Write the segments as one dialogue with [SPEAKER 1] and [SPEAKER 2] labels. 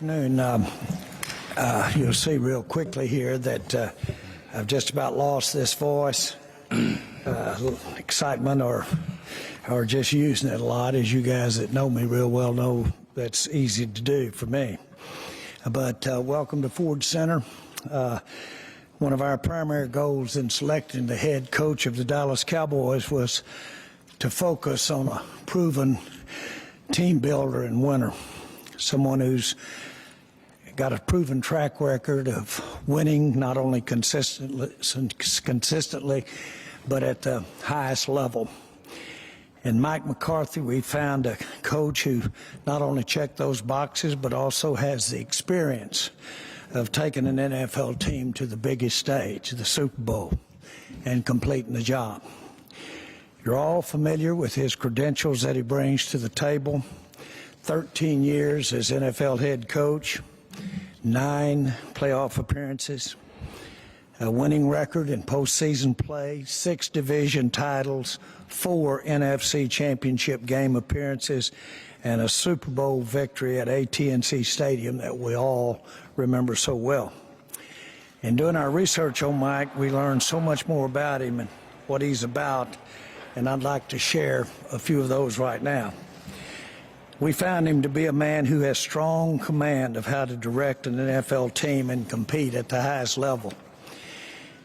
[SPEAKER 1] afternoon. You'll see real quickly here that I've just about lost this voice. Excitement or just using it a lot, as you guys that know me real well know that's easy to do for me. But welcome to Ford Center. One of our primary goals in selecting the head coach of the Dallas Cowboys was to focus on a proven team builder and winner, someone who's got a proven track record of winning not only consistently, but at the highest level. In Mike McCarthy, we found a coach who not only checked those boxes, but also has the experience of taking an NFL team to the biggest stage, the Super Bowl, and completing the job. You're all familiar with his credentials that he brings to the table. 13 years as NFL head coach, 9 playoff appearances, a winning record in postseason play, 6 division titles, 4 NFC championship game appearances, and a Super Bowl victory at AT&T Stadium that we all remember so well. In doing our research on Mike, we learned so much more about him and what he's about, and I'd like to share a few of those right now. We found him to be a man who has strong command of how to direct an NFL team and compete at the highest level.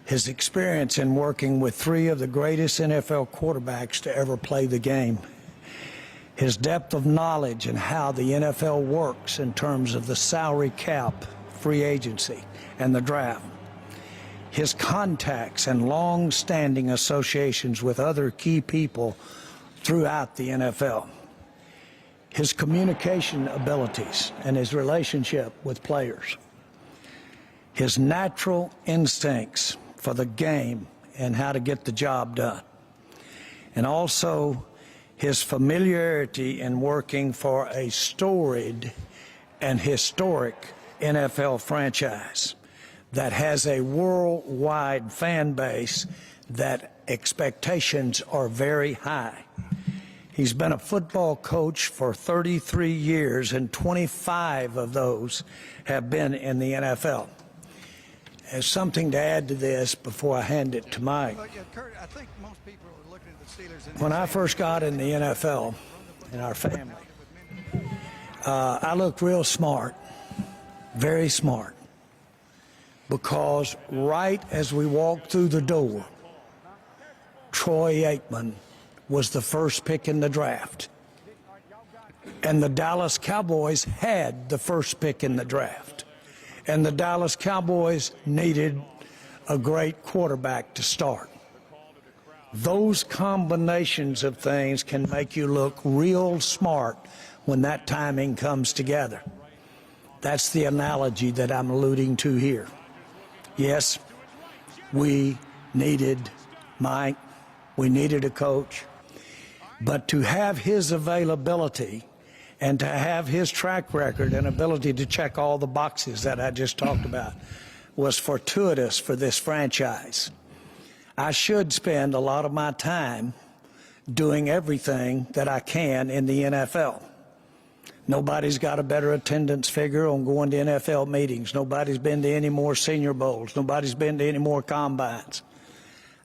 [SPEAKER 1] His experience in working with 3 of the greatest NFL quarterbacks to ever play the game. His depth of knowledge and how the NFL works in terms of the salary cap, free agency, and the draft. His contacts and long-standing associations with other key people throughout the NFL. His communication abilities and his relationship with players. His natural instincts for the game and how to get the job done. And also his familiarity in working for a storied and historic NFL franchise that has a worldwide fan base that expectations are very high. He's been a football coach for 33 years, and 25 of those have been in the NFL. As something to add to this before I hand it to Mike.
[SPEAKER 2] Kurt, I think most people are looking at the Steelers.
[SPEAKER 1] When I first got in the NFL, in our family, I looked real smart, very smart, because right as we walked through the door, Troy Aikman was the first pick in the draft. And the Dallas Cowboys had the first pick in the draft. And the Dallas Cowboys needed a great quarterback to start. Those combinations of things can make you look real smart when that timing comes together. That's the analogy that I'm alluding to here. Yes, we needed Mike. We needed a coach. But to have his availability and to have his track record and ability to check all the boxes that I just talked about was fortuitous for this franchise. I should spend a lot of my time doing everything that I can in the NFL. Nobody's got a better attendance figure on going to NFL meetings. Nobody's been to any more Senior Bowls. Nobody's been to any more combines.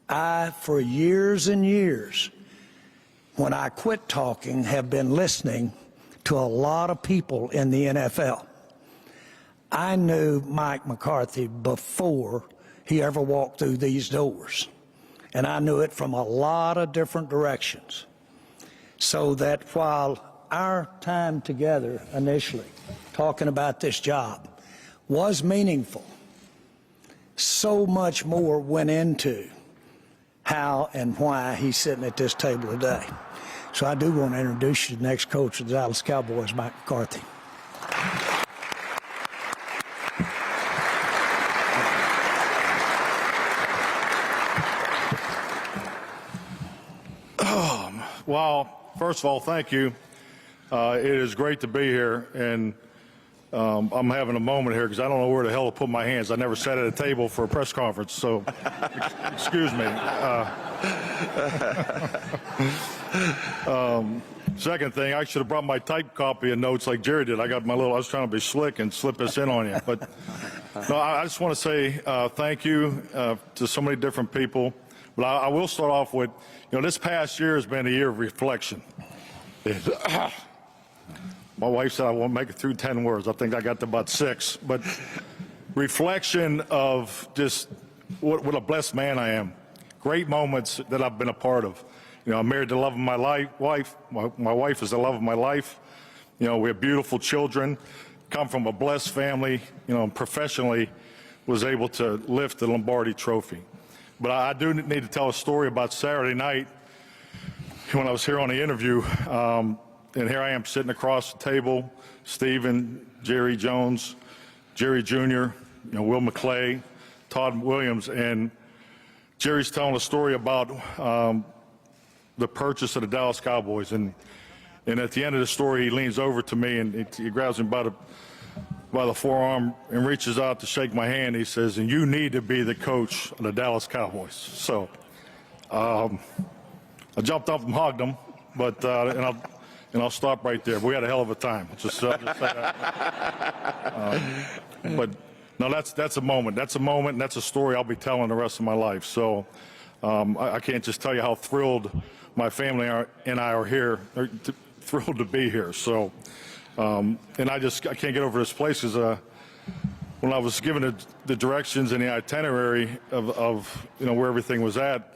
[SPEAKER 1] For years and years, when I quit talking, have been listening to a lot of people in the NFL. I knew Mike McCarthy before he ever walked through these doors. And I knew it from a lot of different directions. So that while our time together initially, talking about this job, was meaningful, so much more went into how and why he's sitting at this table today. So I do want to introduce you to the next coach of the Dallas Cowboys, Mike McCarthy.
[SPEAKER 3] Well, first of all, thank you. It is great to be here, and I'm having a moment here because I don't know where the hell to put my hands. I never sat at a table for a press conference, so excuse me. Second thing, I should have brought my typed copy of notes like Jerry did. I was trying to be slick and slip this in on you. But no, I just want to say thank you to so many different people. But I will start off with, this past year has been a year of reflection. My wife said I won't make it through 10 words. I think I got to about 6. But reflection of just what a blessed man I am. Great moments that I've been a part of. I'm married to the love of my wife. My wife is the love of my life. We have beautiful children. Come from a blessed family. Professionally was able to lift the Lombardi Trophy. But I do need to tell a story about Saturday night when I was here on the interview. And here I am sitting across the table, Stephen, Jerry Jones, Jerry Jr., Will McClay, Todd Williams, and Jerry's telling a story about the purchase of the Dallas Cowboys. And at the end of the story, he leans over to me and he grabs me by the forearm and reaches out to shake my hand. He says, "And you need to be the coach of the Dallas Cowboys." So I jumped up and hugged him, but and I'll stop right there. We had a hell of a time. Just say that. But no, that's a moment. That's a moment, and that's a story I'll be telling the rest of my life. So I can't just tell you how thrilled my family and I are here. They're thrilled to be here. So, and I can't get over this place because when I was given the directions and the itinerary of where everything was at,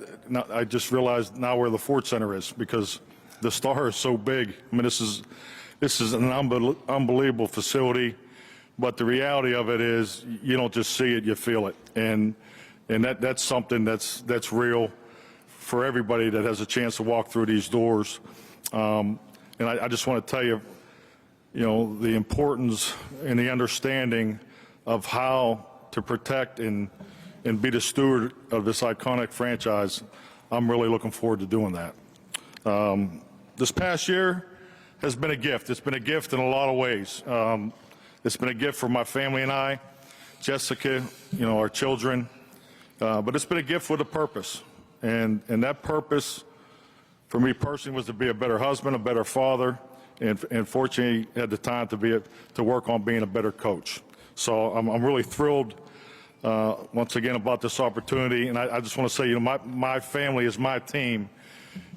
[SPEAKER 3] I just realized now where the Ford Center is because the Star is so big. I mean, this is an unbelievable facility, but the reality of it is you don't just see it, you feel it, and that's something that's real for everybody that has a chance to walk through these doors. And I just want to tell you, the importance and the understanding of how to protect and be the steward of this iconic franchise. I'm really looking forward to doing that. This past year has been a gift. It's been a gift in a lot of ways. It's been a gift for my family and I, Jessica, our children, but it's been a gift with a purpose. And that purpose for me personally was to be a better husband, a better father, and fortunately had the time to work on being a better coach. So I'm really thrilled once again about this opportunity, and I just want to say, my family is my team,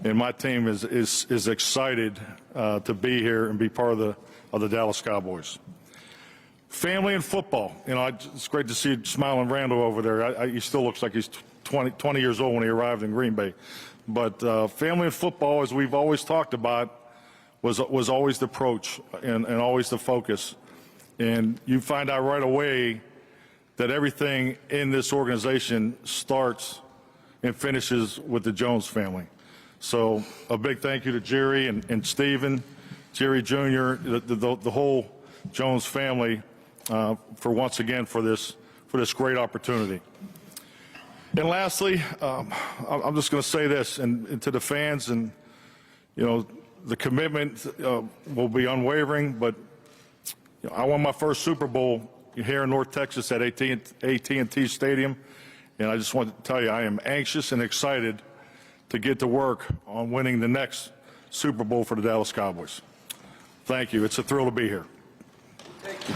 [SPEAKER 3] and my team is excited to be here and be part of the Dallas Cowboys. Family and football. It's great to see smiling Randall over there. He still looks like he's 20 years old when he arrived in Green Bay. But family and football, as we've always talked about, was always the approach and always the focus. And you find out right away that everything in this organization starts and finishes with the Jones family. So a big thank you to Jerry and Stephen, Jerry Jr., the whole Jones family for once again for this great opportunity. And lastly, I'm just going to say this, and to the fans, and the commitment will be unwavering. But I won my first Super Bowl here in North Texas at AT&T Stadium, and I just want to tell you I am anxious and excited to get to work on winning the next Super Bowl for the Dallas Cowboys. Thank you. It's a thrill to be here.
[SPEAKER 4] Thank you.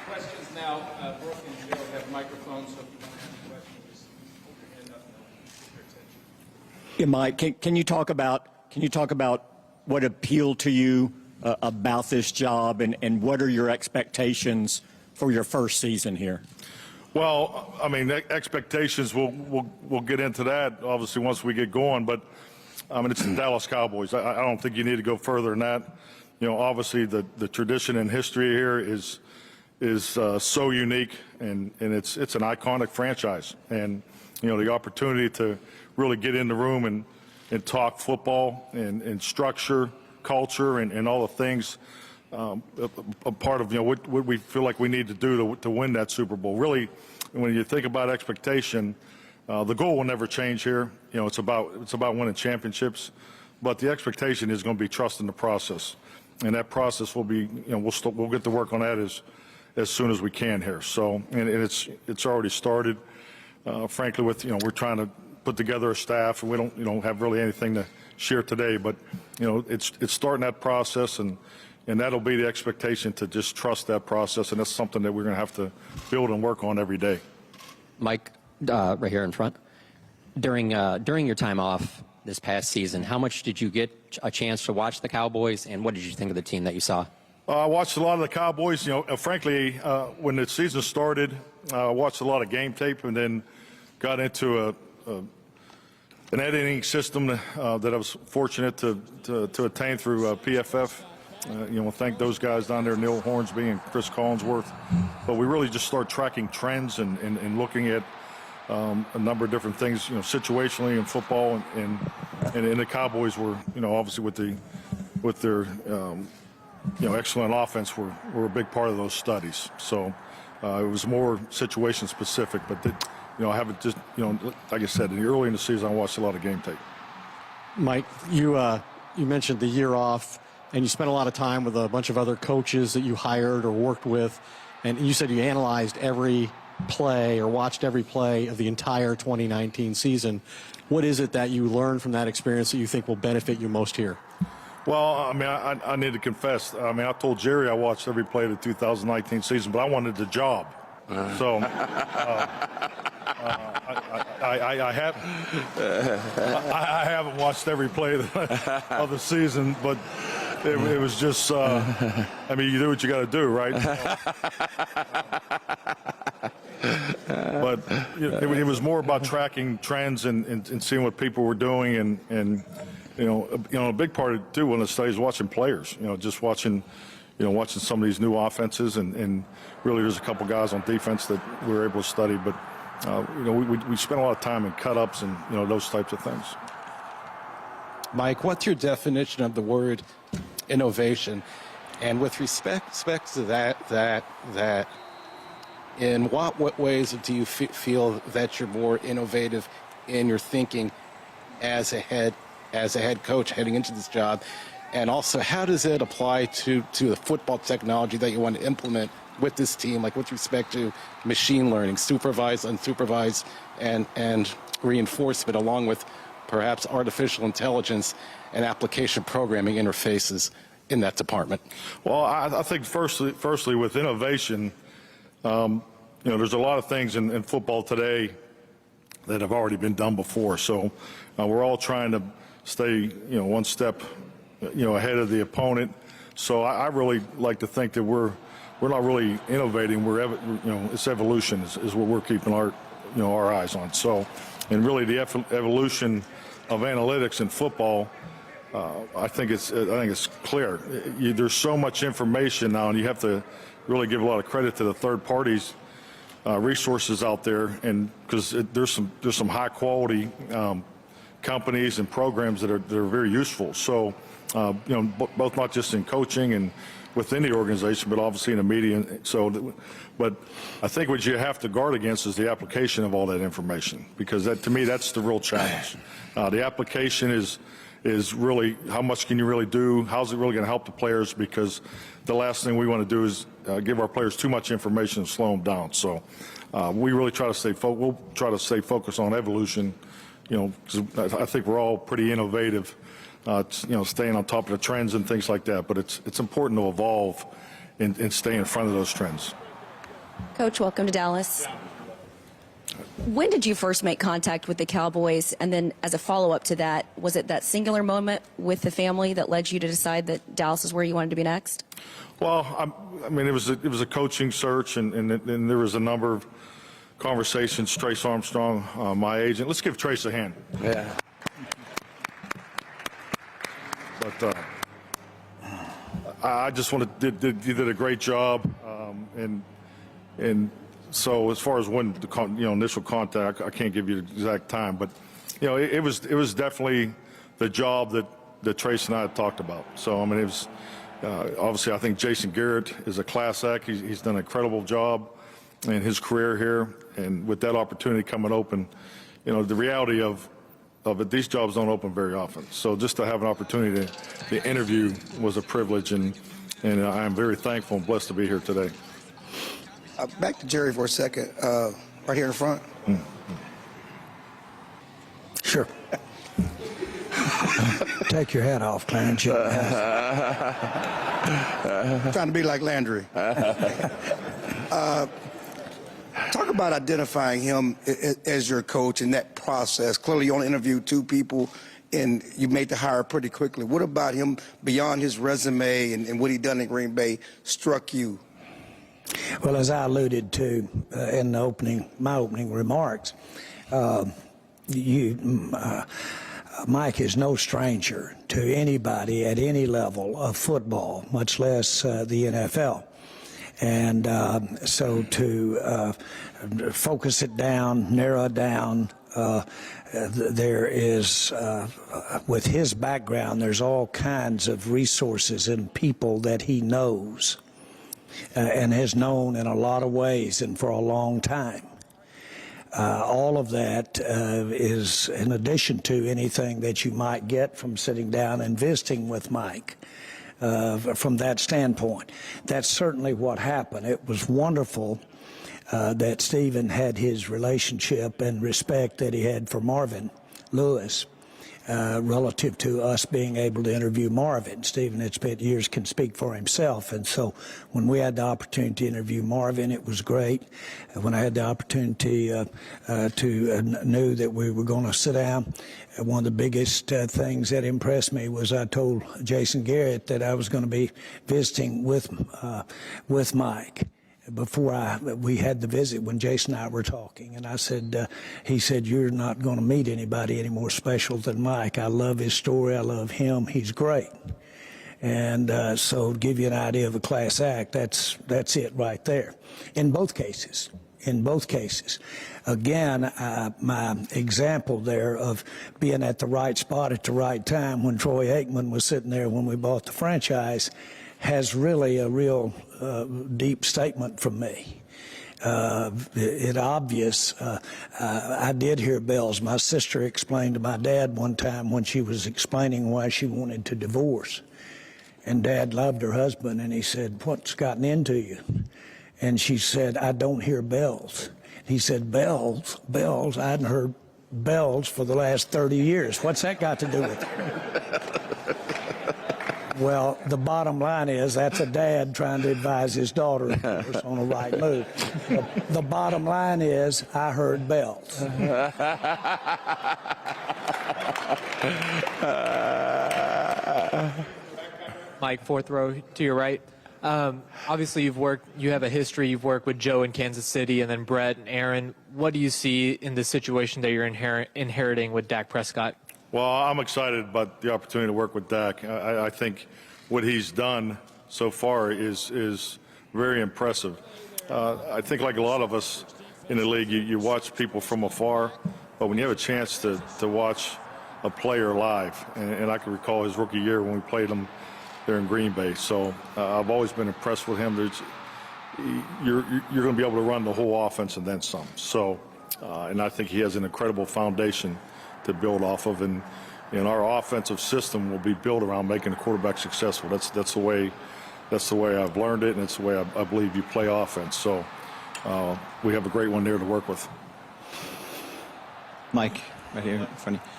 [SPEAKER 4] Questions now. Brooke and Joe have microphones, so if you want to ask a question, just hold your hand up and they'll get your attention.
[SPEAKER 5] Yeah, Mike, can you talk about what appealed to you about this job, and what are your expectations for your first season here?
[SPEAKER 3] Well, I mean, expectations, we'll get into that, obviously, once we get going. But, I mean, it's the Dallas Cowboys. I don't think you need to go further than that. Obviously, the tradition and history here is so unique, and it's an iconic franchise. And, the opportunity to really get in the room and talk football and structure, culture, and all the things a part of what we feel like we need to do to win that Super Bowl. Really, when you think about expectation, The goal will never change here. You know, it's about winning championships, but the expectation is going to be trust in the process, and that process will be, you know, we'll get to work on that as soon as we can here. So, and it's already started. Frankly, with, you know, we're trying to put together a staff, and we don't, you know, have really anything to share today, but, you know, it's starting that process, and that'll be the expectation, to just trust that process, and that's something that we're going to have to build and work on every day.
[SPEAKER 6] Mike, right here in front. During your time off this past season, how much did you get a chance to watch the Cowboys, and what did you think of the team that you saw?
[SPEAKER 3] I watched a lot of the Cowboys. You know, frankly, when the season started, I watched a lot of game tape, and then got into an editing system that I was fortunate to attain through PFF. You know, thank those guys down there, Neil Hornsby and Chris Collinsworth. But we really just start tracking trends and looking at a number of different things, you know, situationally in football, and the Cowboys were, you know, obviously with their you know, excellent offense were a big part of those studies. So it was more situation specific, but you know, I haven't just, you know, like I said, early in the season, I watched a lot of game tape.
[SPEAKER 5] Mike, you mentioned the year off, and you spent a lot of time with a bunch of other coaches that you hired or worked with, and you said you analyzed every play or watched every play of the entire 2019 season. What is it that you learned from that experience that you think will benefit you most here?
[SPEAKER 3] Well, I mean, I need to confess. I mean, I told Jerry I watched every play of the 2019 season, but I wanted the job. So I haven't watched every play of the season, but it was just, I mean, you do what you got to do, right? But it was more about tracking trends and seeing what people were doing, and you know, a big part of it too, when the study is watching players. You know, just watching some of these new offenses, and really there's a couple guys on defense that we were able to study. But you know, we spent a lot of time in cut-ups and, you know, those types of things.
[SPEAKER 7] Mike, what's your definition of the word innovation? And with respect to that, in what ways do you feel that you're more innovative in your thinking as a head coach heading into this job? And also, how does it apply to the football technology that you want to implement with this team, like with respect to machine learning, supervised, unsupervised, and reinforcement, along with perhaps artificial intelligence and application programming interfaces in that department?
[SPEAKER 3] Well, I think firstly with innovation, you know, there's a lot of things in football today that have already been done before. So we're all trying to stay, you know, one step, you know, ahead of the opponent. So I really like to think that we're not really innovating. You know, it's evolution is what we're keeping our eyes on. So, and really the evolution of analytics in football, I think it's clear. There's so much information now, and you have to really give a lot of credit to the third parties resources out there, and because there's some high quality companies and programs that are very useful. So you know, both not just in coaching and within the organization, but obviously in the media. So, but I think what you have to guard against is the application of all that information, because that, to me, that's the real challenge. The application is really how much can you really do? How's it really going to help the players? Because the last thing we want to do is give our players too much information and slow them down. So we really try to stay focused on evolution. You know, because I think we're all pretty innovative. You know, staying on top of the trends and things like that. But it's important to evolve and stay in front of those trends.
[SPEAKER 8] Coach, welcome to Dallas. When did you first make contact with the Cowboys? And then as a follow-up to that, was it that singular moment with the family that led you to decide that Dallas is where you wanted to be next?
[SPEAKER 3] Well, I mean, it was a coaching search, and there was a number of conversations. Trace Armstrong, my agent. Let's give Trace a hand.
[SPEAKER 9] Yeah.
[SPEAKER 3] But I just you did a great job, and so as far as when the initial contact, I can't give you the exact time, but you know, it was definitely the job that Trace and I had talked about. So I mean, it was obviously, I think Jason Garrett is a class act. He's done an incredible job in his career here, and with that opportunity coming open, the reality of it, these jobs don't open very often. So just to have an opportunity to interview was a privilege, and I am very thankful and blessed to be here today.
[SPEAKER 2] Back to Jerry for a second, right here in front.
[SPEAKER 1] Sure. Take your hat off, Clarence.
[SPEAKER 2] Trying to be like Landry. Talk about identifying him as your coach in that process. Clearly, you only interviewed 2 people, and you made the hire pretty quickly. What about him beyond his resume and what he done in Green Bay struck you?
[SPEAKER 1] Well, as I alluded to in my opening remarks, Mike is no stranger to anybody at any level of football, much less the NFL. And so to focus it down, narrow it down, there is, with his background, there's all kinds of resources and people that he knows and has known in a lot of ways and for a long time. All of that is in addition to anything that you might get from sitting down and visiting with Mike. From that standpoint, that's certainly what happened. It was wonderful that Stephen had his relationship and respect that he had for Marvin Lewis relative to us being able to interview Marvin. Stephen had spent years, can speak for himself, and so when we had the opportunity to interview Marvin, it was great. When I had the opportunity knew that we were going to sit down, one of the biggest things that impressed me was I told Jason Garrett that I was going to be visiting with Mike before we had the visit when Jason and I were talking. And I said, he said, "You're not going to meet anybody any more special than Mike. I love his story. I love him. He's great." And so to give you an idea of a class act, that's it right there. In both cases. Again, my example there of being at the right spot at the right time when Troy Aikman was sitting there when we bought the franchise has really a real deep statement from me. I did hear bells. My sister explained to my dad one time when she was explaining why she wanted to divorce. And Dad loved her husband, and he said, "What's gotten into you?" And she said, "I don't hear bells." He said, "Bells? Bells? I hadn't heard bells for the last 30 years. What's that got to do with it?" Well, the bottom line is that's a dad trying to advise his daughter on the right move. The bottom line is I heard bells.
[SPEAKER 9] Mike, 4th row to your right. Obviously, you have a history. You've worked with Joe in Kansas City and then Brett and Aaron. What do you see in the situation that you're inheriting with Dak Prescott?
[SPEAKER 3] Well, I'm excited about the opportunity to work with Dak. I think what he's done so far is very impressive. I think like a lot of us in the league, you watch people from afar, but when you have a chance to watch a player live, and I can recall his rookie year when we played him there in Green Bay. So I've always been impressed with him. You're going to be able to run the whole offense and then some. So, and I think he has an incredible foundation to build off of, and our offensive system will be built around making the quarterback successful. That's the way I've learned it, and it's the way I believe you play offense. So we have a great one there to work with.
[SPEAKER 10] Mike, right here in front of you.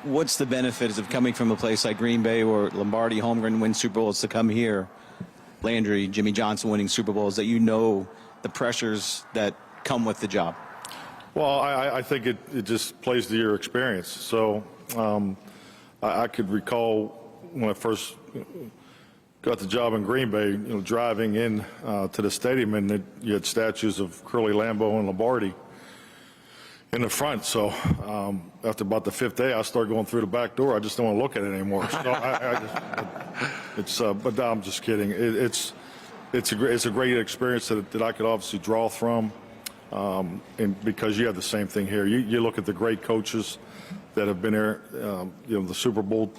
[SPEAKER 10] What's the benefit of coming from a place like Green Bay or Lombardi, Holmgren win Super Bowls, to come here, Landry, Jimmy Johnson winning Super Bowls, that you know the pressures that come with the job?
[SPEAKER 3] Well, I think it just plays to your experience. So I could recall when I first got the job in Green Bay, driving in to the stadium, and you had statues of Curly Lambeau and Lombardi in the front. So after about the 5th day, I started going through the back door. I just don't want to look at it anymore. So but I'm just kidding. It's a great experience that I could obviously draw from. And because you have the same thing here, you look at the great coaches that have been there, the Super Bowl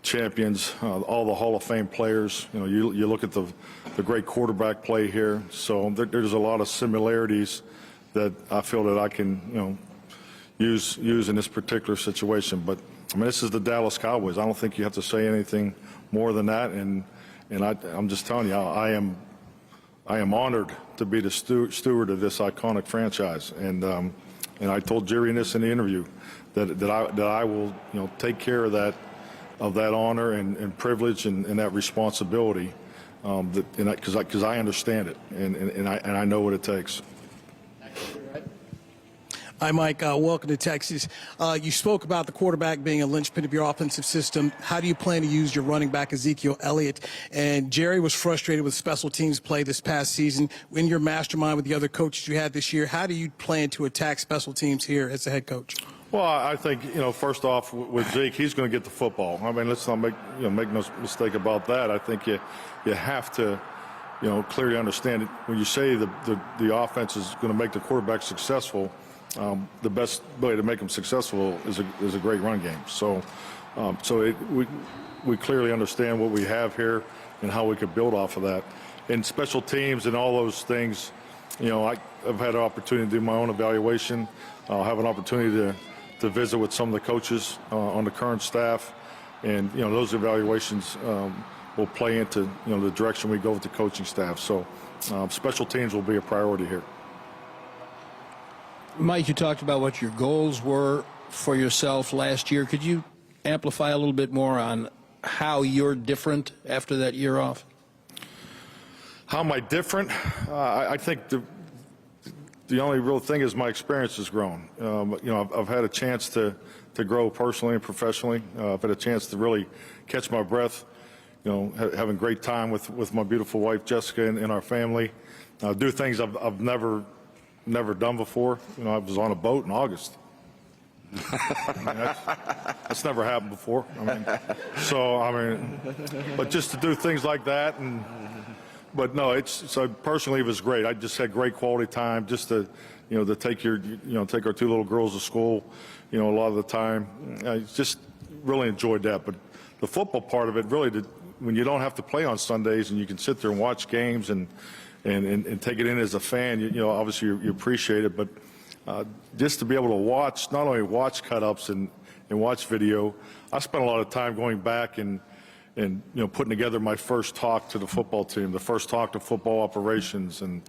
[SPEAKER 3] champions, all the Hall of Fame players. You look at the great quarterback play here. So there's a lot of similarities that I feel that I can use in this particular situation. But I mean, this is the Dallas Cowboys. I don't think you have to say anything more than that. And I'm just telling you, I am honored to be the steward of this iconic franchise. And I told Jerry this in the interview that I will take care of that honor and privilege and that responsibility. Because I understand it and I know what it takes.
[SPEAKER 11] Hi, Mike. Welcome to Texas. You spoke about the quarterback being a linchpin of your offensive system. How do you plan to use your running back, Ezekiel Elliott? And Jerry was frustrated with special teams play this past season. In your mastermind with the other coaches you had this year, how do you plan to attack special teams here as the head coach?
[SPEAKER 3] Well, I think, first off, with Zeke, he's going to get the football. I mean, let's not make no mistake about that. I think you have to, clearly understand it. When you say the offense is going to make the quarterback successful, the best way to make them successful is a great run game. So, we clearly understand what we have here and how we could build off of that. And special teams and all those things, I've had an opportunity to do my own evaluation. I'll have an opportunity to visit with some of the coaches on the current staff, and those evaluations will play into the direction we go with the coaching staff. So, special teams will be a priority here.
[SPEAKER 12] Mike, you talked about what your goals were for yourself last year. Could you amplify a little bit more on how you're different after that year off?
[SPEAKER 3] How am I different? I think the only real thing is my experience has grown. I've had a chance to grow personally and professionally. I've had a chance to really catch my breath, having a great time with my beautiful wife, Jessica, and our family. Do things I've never done before. I was on a boat in August. That's never happened before. But just to do things like that, but no, so personally it was great. I just had great quality time, just to take take our two little girls to school, a lot of the time. I just really enjoyed that. But the football part of it, really, when you don't have to play on Sundays and you can sit there and watch games and take it in as a fan, obviously you appreciate it, but just to be able to watch, not only watch cut-ups and watch video, I spent a lot of time going back and putting together my first talk to the football team, the first talk to football operations, and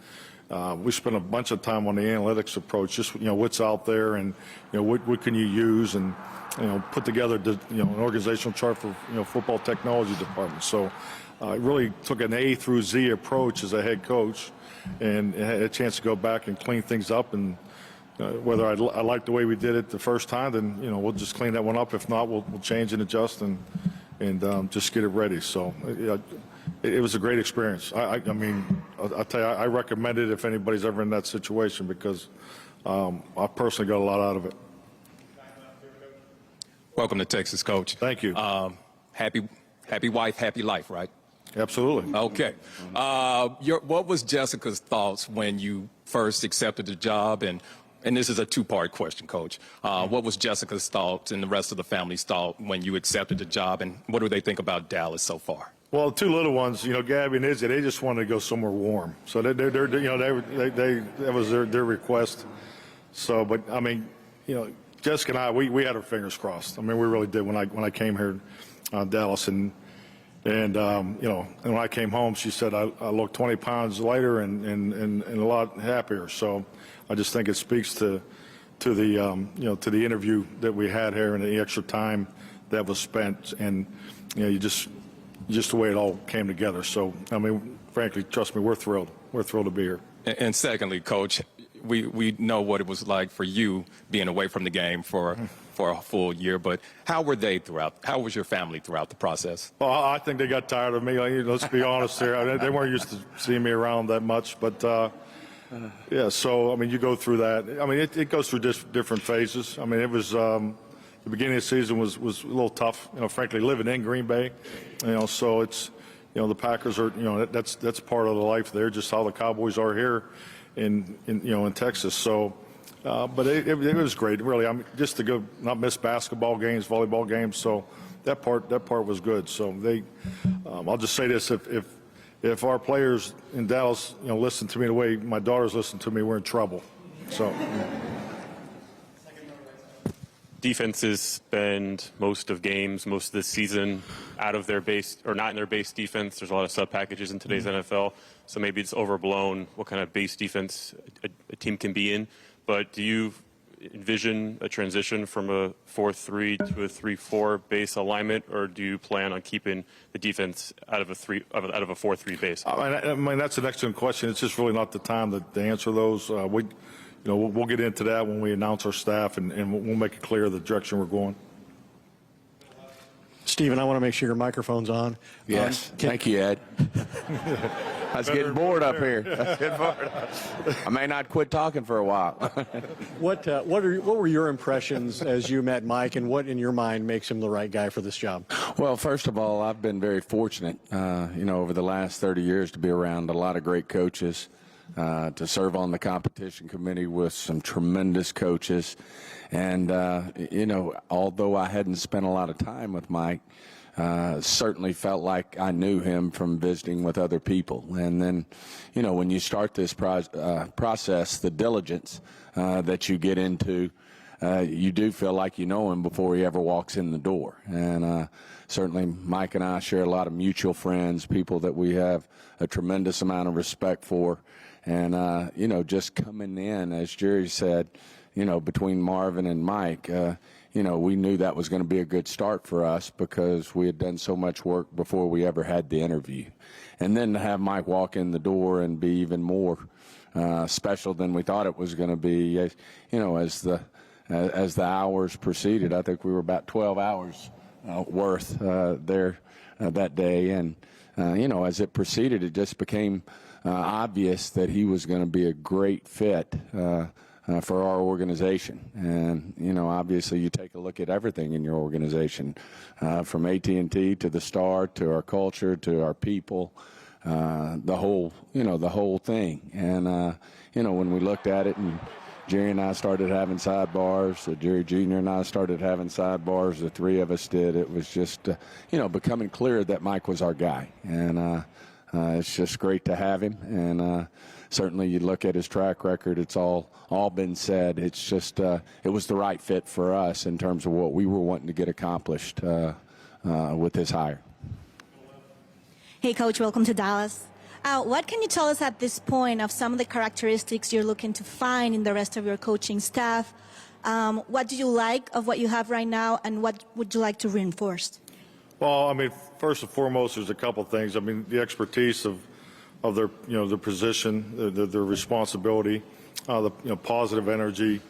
[SPEAKER 3] we spent a bunch of time on the analytics approach, just what's out there and what can you use, and put together an organizational chart for football technology department. So it really took an A through Z approach as a head coach, and had a chance to go back and clean things up. And whether I like the way we did it the first time, then we'll just clean that one up. If not, we'll change and adjust and just get it ready. So it was a great experience. I mean, I'll tell you, I recommend it if anybody's ever in that situation, because I personally got a lot out of it.
[SPEAKER 13] Welcome to Texas, Coach.
[SPEAKER 3] Thank you.
[SPEAKER 13] Happy wife, happy life, right?
[SPEAKER 3] Absolutely.
[SPEAKER 13] Okay. What was Jessica's thoughts when you first accepted the job? And this is a two-part question, Coach. What was Jessica's thoughts and the rest of the family's thought when you accepted the job? And what do they think about Dallas so far?
[SPEAKER 3] Well, the two little ones, Gabby and Izzy, they just wanted to go somewhere warm. So that was their request. So, but I mean, Jessica and I, we had our fingers crossed. I mean, we really did when I came here, Dallas, and when I came home, she said I looked 20 pounds lighter and a lot happier. So I just think it speaks to the to the interview that we had here and the extra time that was spent, and just the way it all came together. So I mean, frankly, trust me, we're thrilled. We're thrilled to be here.
[SPEAKER 13] And secondly, Coach, we know what it was like for you being away from the game for a full year, but how was your family throughout the process?
[SPEAKER 3] Well, I think they got tired of me. Let's be honest here. They weren't used to seeing me around that much, but yeah, so I mean, you go through that. I mean, it goes through different phases. I mean, it was the beginning of the season was a little tough, frankly, living in Green Bay, so it's the Packers are, that's part of the life there, just how the Cowboys are here in Texas. So, but it was great, really. I mean, just to go not miss basketball games, volleyball games. So that part was good. So I'll just say this: if our players in Dallas, listen to me the way my daughters listen to me, we're in trouble. So.
[SPEAKER 14] defenses spend most of games, most of the season out of their base or not in their base defense. There's a lot of sub packages in today's NFL, so maybe it's overblown what kind of base defense a team can be in. But do you envision a transition from a 4-3 to a 3-4 base alignment, or do you plan on keeping the defense out of a 4-3 base?
[SPEAKER 3] I mean, that's an excellent question. It's just really not the time to answer those. We'll get into that when we announce our staff, and we'll make it clear the direction we're going.
[SPEAKER 5] Stephen, I want to make sure your microphone's on.
[SPEAKER 15] Yes. Thank you, Ed. I was getting bored up here. I may not quit talking for a while.
[SPEAKER 5] What were your impressions as you met Mike, and what in your mind makes him the right guy for this job?
[SPEAKER 15] Well, first of all, I've been very fortunate, over the last 30 years to be around a lot of great coaches, to serve on the competition committee with some tremendous coaches. And, although I hadn't spent a lot of time with Mike, certainly felt like I knew him from visiting with other people. And then, when you start this process, the diligence that you get into, you do feel like you know him before he ever walks in the door. And certainly Mike and I share a lot of mutual friends, people that we have a tremendous amount of respect for. And, just coming in, as Jerry said, between Marvin and Mike, we knew that was going to be a good start for us because we had done so much work before we ever had the interview. And then to have Mike walk in the door and be even more special than we thought it was going to be, as the hours proceeded. I think we were about 12 hours worth there that day. And, as it proceeded, it just became obvious that he was going to be a great fit for our organization. And, obviously you take a look at everything in your organization, from AT&T to the Star to our culture to our people, the whole thing. And, when we looked at it and Jerry and I started having sidebars, Jerry Jr. and I started having sidebars, the three of us did, it was just, becoming clear that Mike was our guy. And it's just great to have him. And certainly you look at his track record, it's all been said. It's just it was the right fit for us in terms of what we were wanting to get accomplished with this hire.
[SPEAKER 16] Hey, Coach, welcome to Dallas. What can you tell us at this point of some of the characteristics you're looking to find in the rest of your coaching staff? What do you like of what you have right now, and what would you like to reinforce?
[SPEAKER 3] Well, I mean, first and foremost, there's a couple of things. I mean, the expertise of their, their position, their responsibility, the positive energy,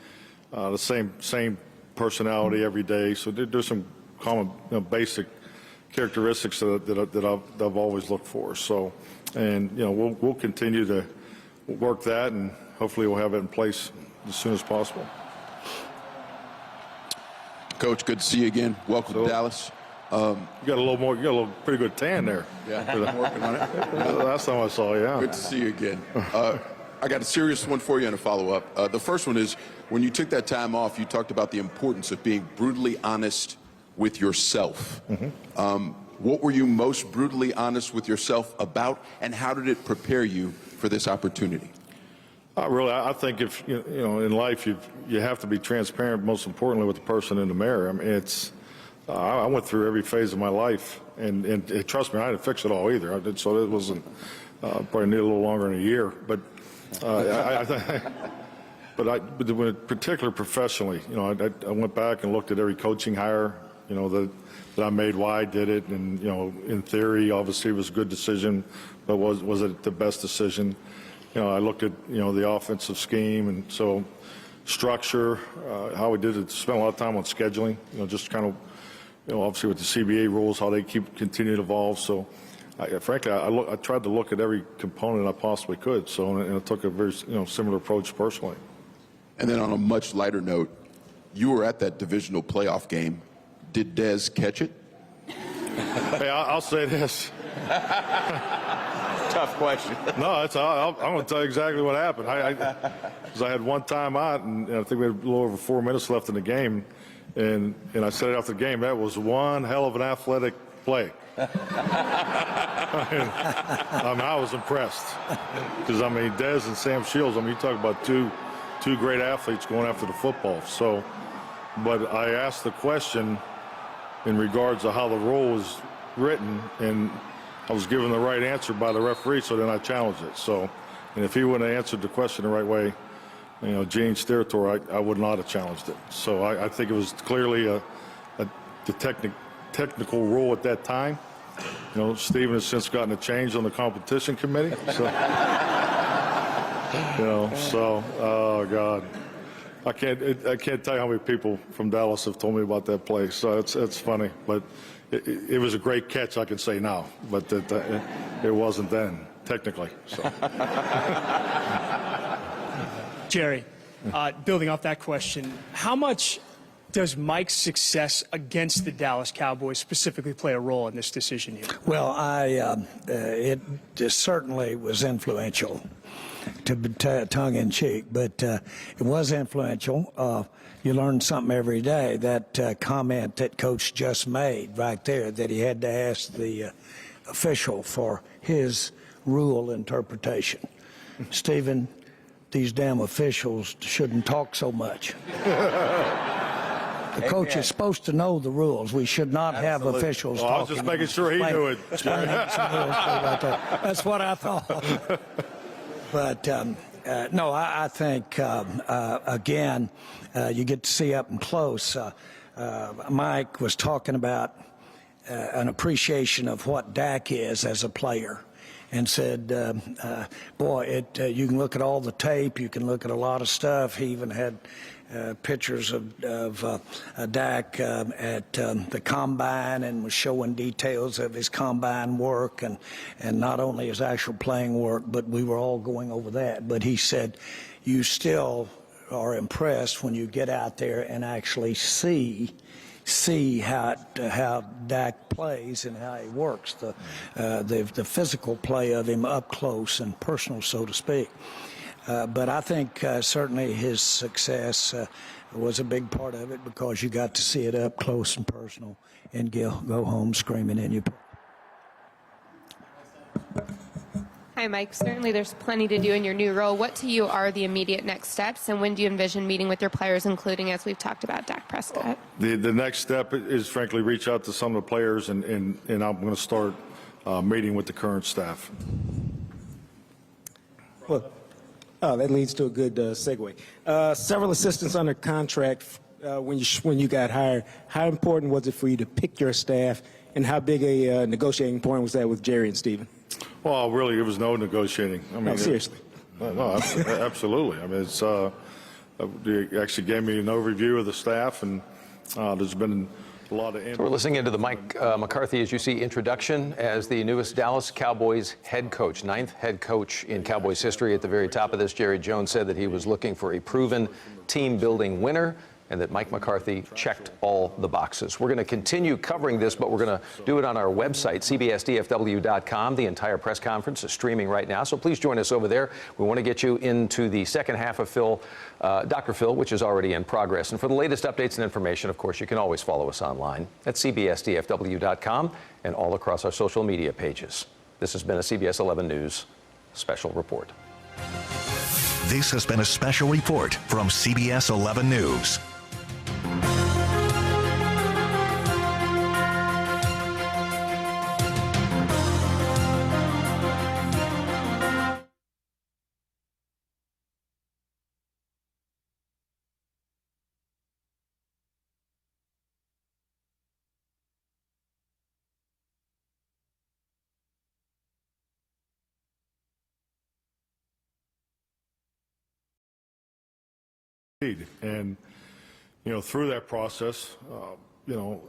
[SPEAKER 3] the same personality every day. So there's some common, basic characteristics that I've always looked for. So, and we'll continue to work that, and hopefully we'll have it in place as soon as possible.
[SPEAKER 17] Coach, good to see you again. Welcome to Dallas.
[SPEAKER 3] You got a pretty good tan there.
[SPEAKER 17] Yeah, I'm working on it.
[SPEAKER 3] Last time I saw you. Yeah.
[SPEAKER 17] Good to see you again. I got a serious one for you and a follow-up. The first one is, when you took that time off, you talked about the importance of being brutally honest with yourself. Mm-hmm. What were you most brutally honest with yourself about, and how did it prepare you for this opportunity?
[SPEAKER 3] Really, I think if in life you have to be transparent. Most importantly, with the person in the mirror. I mean, I went through every phase of my life, and trust me, I didn't fix it all either. So it wasn't probably need a little longer than a year. But but particularly professionally, I went back and looked at every coaching hire, that I made, why I did it, and in theory, obviously, it was a good decision, but was it the best decision? I looked at the offensive scheme, and so structure, how we did it. Spent a lot of time on scheduling, just kind of. Obviously with the CBA rules, how they continue to evolve. So, frankly, I tried to look at every component I possibly could. So, and I took a very similar approach personally.
[SPEAKER 17] And then on a much lighter note, you were at that divisional playoff game. Did Dez catch it?
[SPEAKER 3] Hey, I'll say this.
[SPEAKER 15] Tough question.
[SPEAKER 3] No, I'm going to tell you exactly what happened. Because I had one time out, and I think we had a little over 4 minutes left in the game. And I said after the game, that was one hell of an athletic play. I was impressed. Because, Dez and Sam Shields, you talk about two great athletes going after the football. So, but I asked the question in regards to how the rule was written, and I was given the right answer by the referee, so then I challenged it. So, and if he wouldn't have answered the question the right way, you know, Jane's territory, I would not have challenged it. So I think it was clearly the technical rule at that time. You know, Stephen has since gotten a change on the competition committee. So, you know, so, oh, God. I can't tell you how many people from Dallas have told me about that play. So it's funny, but it was a great catch, I can say now, but it wasn't then, technically. So.
[SPEAKER 18] Jerry, building off that question, how much does Mike's success against the Dallas Cowboys specifically play a role in this decision here?
[SPEAKER 1] Well, it certainly was influential, to be tongue-in-cheek, but it was influential. You learn something every day. That comment that Coach just made right there, that he had to ask the official for his rule interpretation. Stephen, these damn officials shouldn't talk so much. The coach is supposed to know the rules. We should not have officials talking.
[SPEAKER 3] I was just making sure he knew it.
[SPEAKER 1] That's what I thought. But no, I think, again, you get to see up and close. Mike was talking about an appreciation of what Dak is as a player, and said, boy, you can look at all the tape, you can look at a lot of stuff. He even had pictures of Dak at the combine, and was showing details of his combine work, and not only his actual playing work, but we were all going over that. But he said, you still are impressed when you get out there and actually see how Dak plays and how he works, the physical play of him up close and personal, so to speak. But I think certainly his success was a big part of it, because you got to see it up close and personal and go home screaming in your.
[SPEAKER 19] Hi, Mike. Certainly there's plenty to do in your new role. What to you are the immediate next steps, and when do you envision meeting with your players, including, as we've talked about, Dak Prescott?
[SPEAKER 3] The next step is, frankly, reach out to some of the players, and I'm going to start meeting with the current staff.
[SPEAKER 20] Well, that leads to a good segue. Several assistants under contract when you got hired. How important was it for you to pick your staff, and how big a negotiating point was that with Jerry and Stephen?
[SPEAKER 3] Well, really, it was no negotiating. I mean,
[SPEAKER 20] no, seriously.
[SPEAKER 3] No, absolutely. I mean, it's they actually gave me an overview of the staff, and there's been a lot of.
[SPEAKER 21] So we're listening into the Mike McCarthy, as you see, introduction as the newest Dallas Cowboys head coach, 9th head coach in Cowboys history. At the very top of this, Jerry Jones said that he was looking for a proven team-building winner, and that Mike McCarthy checked all the boxes. We're going to continue covering this, but we're going to do it on our website, cbsdfw.com. The entire press conference is streaming right now, so please join us over there. We want to get you into the second half of Dr. Phil, which is already in progress. And for the latest updates and information, of course, you can always follow us online at cbsdfw.com and all across our social media pages. This has been a CBS 11 News special report.
[SPEAKER 22] This has been a special report from CBS 11 News.
[SPEAKER 3] And, you know, through that process, you know,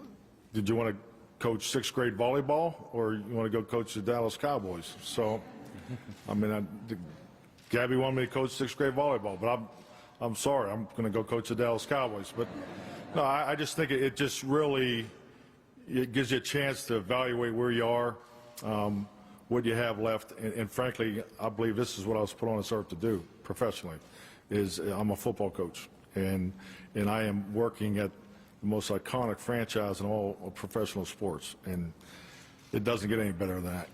[SPEAKER 3] did you want to coach 6th grade volleyball, or you want to go coach the Dallas Cowboys? So, I mean, Gabby wanted me to coach 6th grade volleyball, but I'm sorry, I'm going to go coach the Dallas Cowboys. But no, I just think it just really, it gives you a chance to evaluate where you are, what you have left, and frankly, I believe this is what I was put on this earth to do professionally. I'm a football coach, and I am working at the most iconic franchise in all of professional sports, and it doesn't get any better than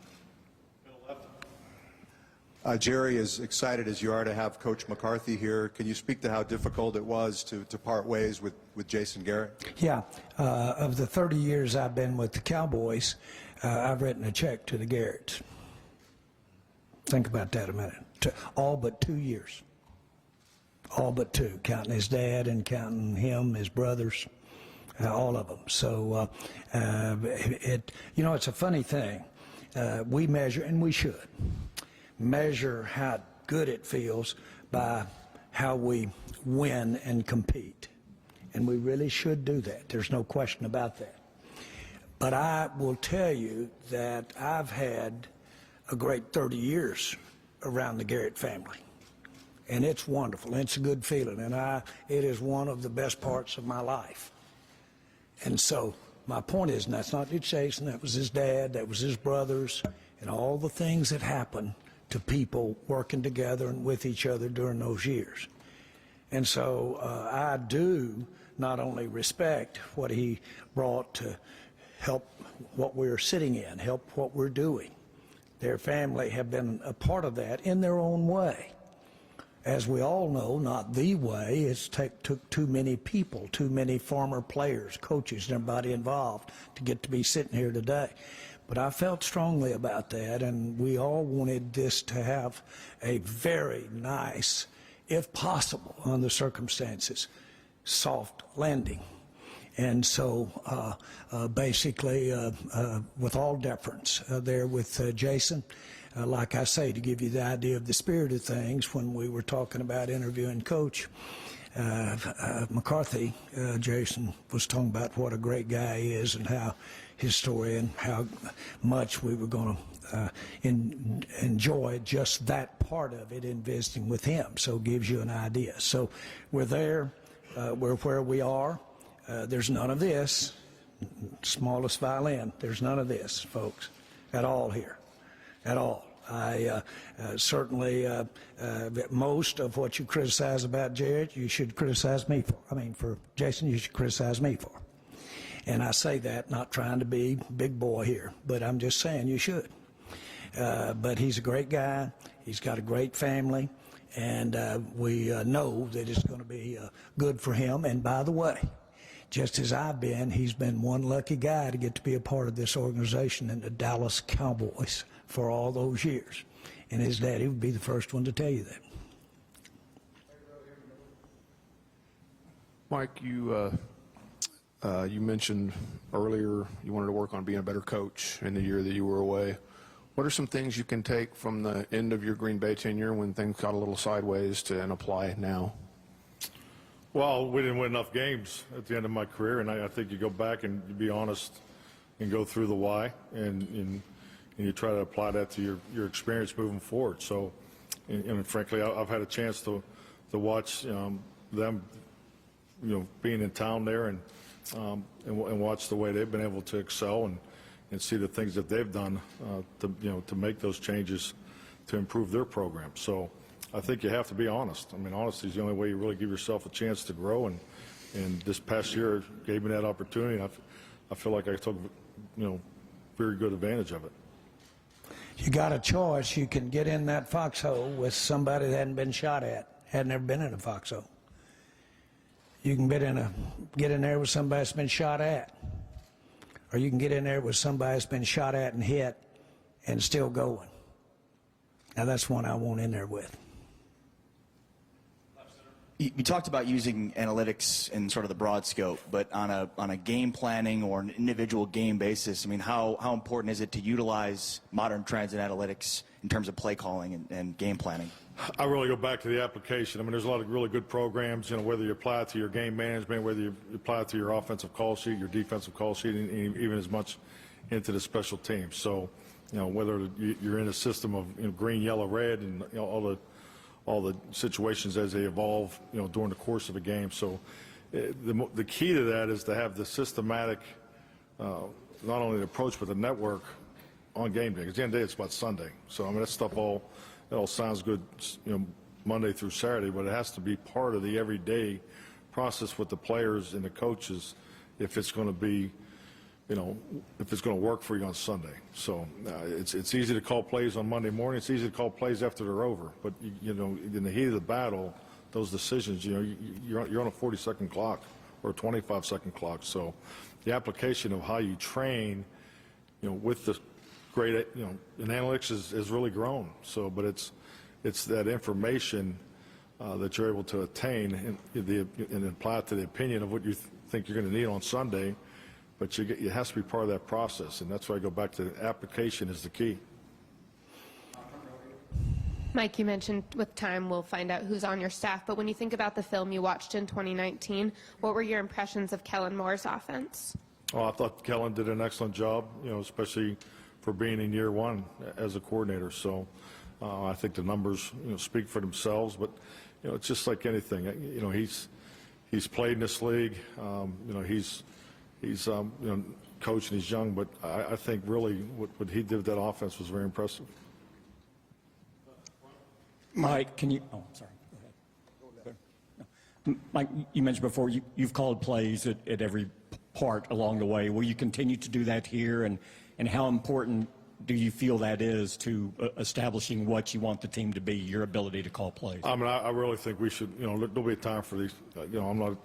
[SPEAKER 4] Jerry, as excited as you are to have Coach McCarthy here, can you speak to how difficult it was to part ways with Jason Garrett?
[SPEAKER 1] Yeah. Of the 30 years I've been with the Cowboys, I've written a check to the Garretts. Think about that a minute. All but 2 years. All but 2, counting his dad and counting him, his brothers, all of them. So, it's a funny thing. We measure, and we should, measure how good it feels by how we win and compete. And we really should do that. There's no question about that. But I will tell you that I've had a great 30 years around the Garrett family. And it's wonderful. And it's a good feeling. And it is one of the best parts of my life. And so my point is, and that's not just Jason, that was his dad, that was his brothers, and all the things that happened to people working together and with each other during those years. And so I do not only respect what he brought to help what we're sitting in, help what we're doing. Their family have been a part of that in their own way. As we all know, not the way. It took too many people, too many former players, coaches, and everybody involved to get to be sitting here today. But I felt strongly about that, and we all wanted this to have a very nice, if possible, under circumstances, soft landing. And so basically, with all deference there with Jason, like I say, to give you the idea of the spirit of things, when we were talking about interviewing Coach McCarthy, Jason was talking about what a great guy he is and how his story and how much we were going to enjoy just that part of it in visiting with him. So it gives you an idea. So we're there. We're where we are. There's none of this. Smallest violin. There's none of this, folks, at all here. At all. I certainly, most of what you criticize about Jared, you should criticize me for. I mean, for Jason, you should criticize me for. And I say that not trying to be big boy here, but I'm just saying you should. But he's a great guy. He's got a great family. And we know that it's going to be good for him. And by the way, just as I've been, he's been one lucky guy to get to be a part of this organization and the Dallas Cowboys for all those years. And his daddy would be the first one to tell you that.
[SPEAKER 12] Mike, you mentioned earlier you wanted to work on being a better coach in the year that you were away. What are some things you can take from the end of your Green Bay tenure when things got a little sideways and apply now?
[SPEAKER 3] Well, we didn't win enough games at the end of my career, and I think you go back and you be honest and go through the why, and you try to apply that to your experience moving forward. So, and frankly, I've had a chance to watch them, being in town there and watch the way they've been able to excel and see the things that they've done to make those changes to improve their program. So I think you have to be honest. I mean, honesty is the only way you really give yourself a chance to grow, and this past year gave me that opportunity, and I feel like I took very good advantage of it.
[SPEAKER 1] You got a choice. You can get in that foxhole with somebody that hadn't been shot at, had never been in a foxhole. You can get in there with somebody that's been shot at. Or you can get in there with somebody that's been shot at and hit and still going. Now that's one I want in there with.
[SPEAKER 6] You talked about using analytics in sort of the broad scope, but on a game planning or an individual game basis, I mean, how important is it to utilize modern trends and analytics in terms of play calling and game planning?
[SPEAKER 3] I really go back to the application. I mean, there's a lot of really good programs, whether you apply it to your game management, whether you apply it to your offensive call sheet, your defensive call sheet, and even as much into the special teams. So, whether you're in a system of green, yellow, red, and all the situations as they evolve, during the course of a game. So, the key to that is to have the systematic, not only the approach but the network on game day. Because at the end of the day, it's about Sunday. So, I mean, that stuff all sounds good, Monday through Saturday, but it has to be part of the everyday process with the players and the coaches if it's going to be if it's going to work for you on Sunday. So it's easy to call plays on Monday morning. It's easy to call plays after they're over. But in the heat of the battle, those decisions, you're on a 40-second clock or a 25-second clock. So the application of how you train, with the great, in analytics has really grown. So, but it's that information that you're able to attain and apply it to the opinion of what you think you're going to need on Sunday. But it has to be part of that process, and that's why I go back to application is the key.
[SPEAKER 19] Mike, you mentioned with time we'll find out who's on your staff, but when you think about the film you watched in 2019, what were your impressions of Kellen Moore's offense?
[SPEAKER 3] Well, I thought Kellen did an excellent job, especially for being in year one as a coordinator. So I think the numbers, speak for themselves. But it's just like anything. He's played in this league. He's coach and he's young. But I think really what he did with that offense was very impressive.
[SPEAKER 7] Mike, can you? Oh, sorry. Go ahead. No. Mike, you mentioned before you've called plays at every part along the way. Will you continue to do that here? And how important do you feel that is to establishing what you want the team to be, your ability to call plays? I mean, I really think we should, there'll be a time for these, I'm not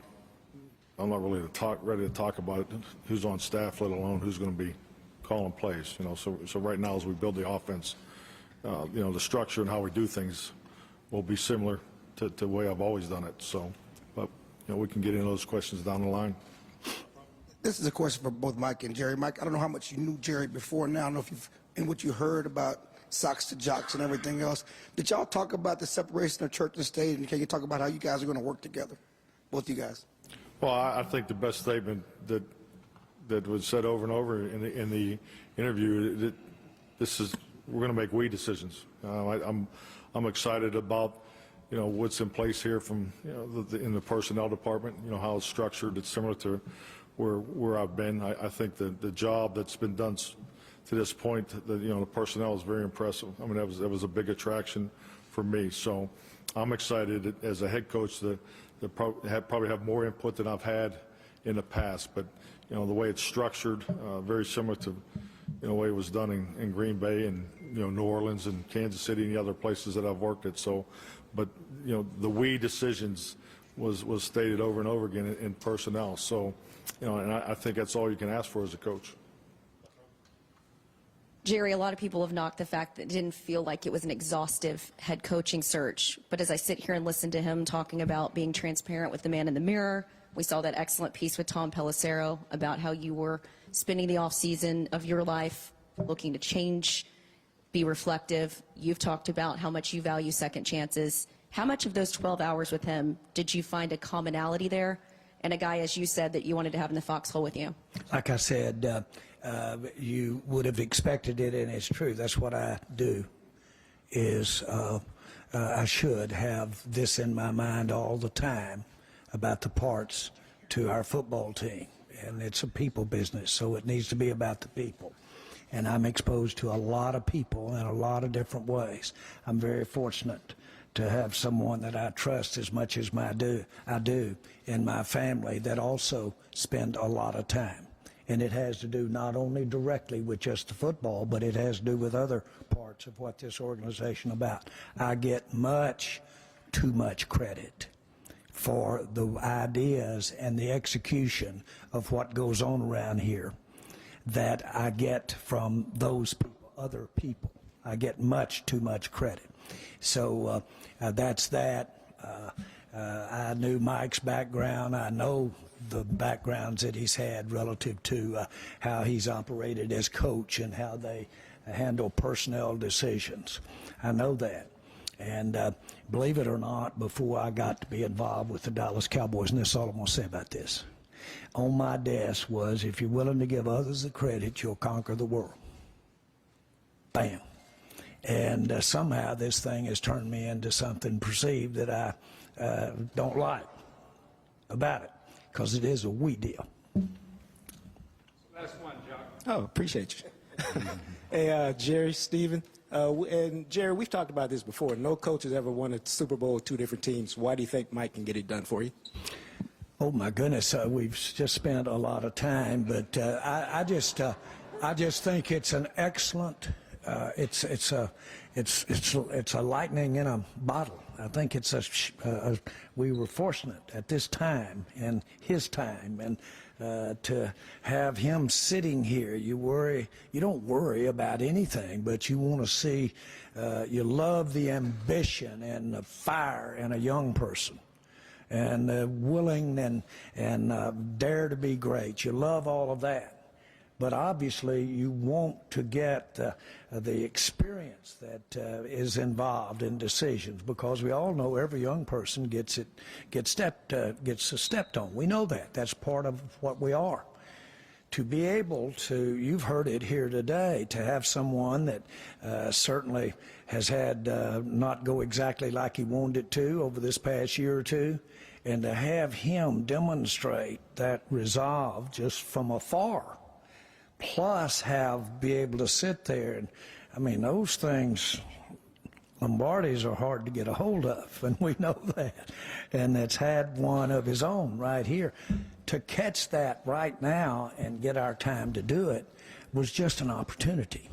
[SPEAKER 7] really ready to talk about who's on staff, let alone who's going to be calling plays, So right now as we build the offense, the structure and how we do things will be similar to the way I've always done it. So, but, we can get into those questions down the line.
[SPEAKER 2] This is a question for both Mike and Jerry. Mike, I don't know how much you knew Jerry before now. I don't know if and what you heard about socks to jocks and everything else. Did y'all talk about the separation of church and state? And can you talk about how you guys are going to work together, both you guys?
[SPEAKER 3] Well, I think the best statement that was said over and over in the interview, we're going to make we decisions. I'm excited about what's in place here from in the personnel department. How it's structured. It's similar to where I've been. I think the job that's been done to this point, the personnel is very impressive. I mean, that was a big attraction for me. So I'm excited as a head coach to probably have more input than I've had in the past. But the way it's structured, very similar to the way it was done in Green Bay and New Orleans and Kansas City and the other places that I've worked at. So, but the we decisions was stated over and over again in personnel. So, and I think that's all you can ask for as a coach.
[SPEAKER 8] Jerry, a lot of people have knocked the fact that it didn't feel like it was an exhaustive head coaching search. But as I sit here and listen to him talking about being transparent with the man in the mirror, we saw that excellent piece with Tom Pelissero about how you were spending the off season of your life looking to change, be reflective. You've talked about how much you value second chances. How much of those 12 hours with him did you find a commonality there? And a guy, as you said, that you wanted to have in the foxhole with you?
[SPEAKER 1] Like I said, you would have expected it, and it's true. That's what I do, is I should have this in my mind all the time about the parts to our football team. And it's a people business, so it needs to be about the people. And I'm exposed to a lot of people in a lot of different ways. I'm very fortunate to have someone that I trust as much as I do in my family that also spend a lot of time. And it has to do not only directly with just the football, but it has to do with other parts of what this organization is about. I get too much credit for the ideas and the execution of what goes on around here that I get from those people, other people. I get too much credit. So that's that. I knew Mike's background. I know the backgrounds that he's had relative to how he's operated as coach and how they handle personnel decisions. I know that. And believe it or not, before I got to be involved with the Dallas Cowboys, and this is all I'm going to say about this, on my desk was, if you're willing to give others the credit, you'll conquer the world. Bam. And somehow this thing has turned me into something perceived that I don't like about it, because it is a we deal.
[SPEAKER 20] Last one, John. Oh, appreciate you. Hey, Jerry, Stephen. And Jerry, we've talked about this before. No coach has ever won a Super Bowl with two different teams. Why do you think Mike can get it done for you?
[SPEAKER 1] Oh my goodness, we've just spent a lot of time, but I just think it's an excellent. It's a lightning in a bottle. I think it's we were fortunate at this time and his time, and to have him sitting here. You don't worry about anything, but you want to see. You love the ambition and the fire in a young person, and willing and dare to be great. You love all of that. But obviously, you want to get the experience that is involved in decisions, because we all know every young person gets stepped on. We know that. That's part of what we are. To be able to, you've heard it here today, to have someone that certainly has had not go exactly like he wanted it to over this past year or two, and to have him demonstrate that resolve just from afar. Plus be able to sit there, and I mean, those things, Lombardi's are hard to get a hold of, and we know that. And that's had one of his own right here. To catch that right now and get our time to do it was just an opportunity.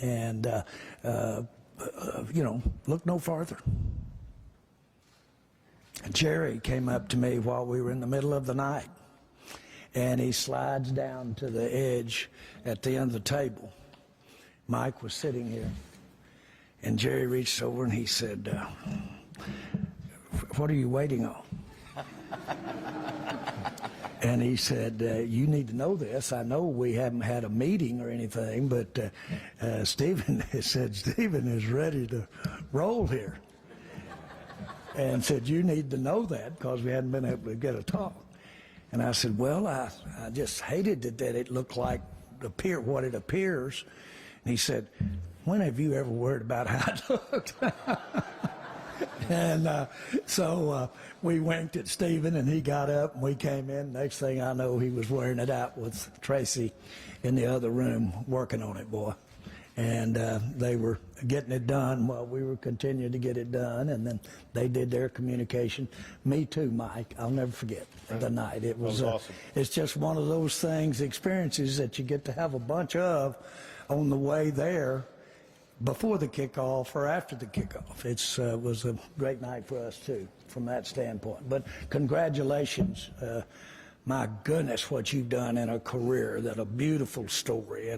[SPEAKER 1] And, look no farther. Jerry came up to me while we were in the middle of the night, and he slides down to the edge at the end of the table. Mike was sitting here, and Jerry reached over and he said, "What are you waiting on?" And he said, "You need to know this. I know we haven't had a meeting or anything, but Stephen is ready to roll here." And said, "You need to know that, because we hadn't been able to get a talk." And I said, "Well, I just hated that it looked like what it appears." And he said, "When have you ever worried about how it looked?" And so we winked at Stephen, and he got up, and we came in. Next thing I know, he was wearing it out with Tracy in the other room, working on it, boy. And they were getting it done while we were continuing to get it done, and then they did their communication. Me too, Mike. I'll never forget the night. It was awesome. It's just one of those things, experiences that you get to have a bunch of on the way there, before the kickoff or after the kickoff. It was a great night for us too, from that standpoint. But congratulations. My goodness, what you've done in a career, that a beautiful story,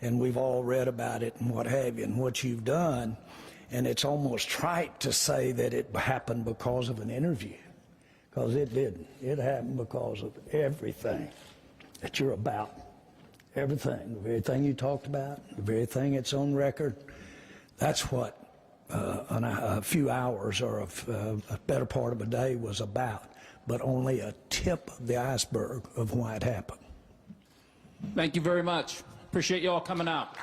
[SPEAKER 1] and we've all read about it and what have you, and what you've done. And it's almost trite to say that it happened because of an interview, because it didn't. It happened because of everything that you're about, everything, the very thing you talked about, the very thing that's on record. That's what a few hours or a better part of a day was about. But only a tip of the iceberg of why it happened.
[SPEAKER 9] Thank you very much. Appreciate you all coming out.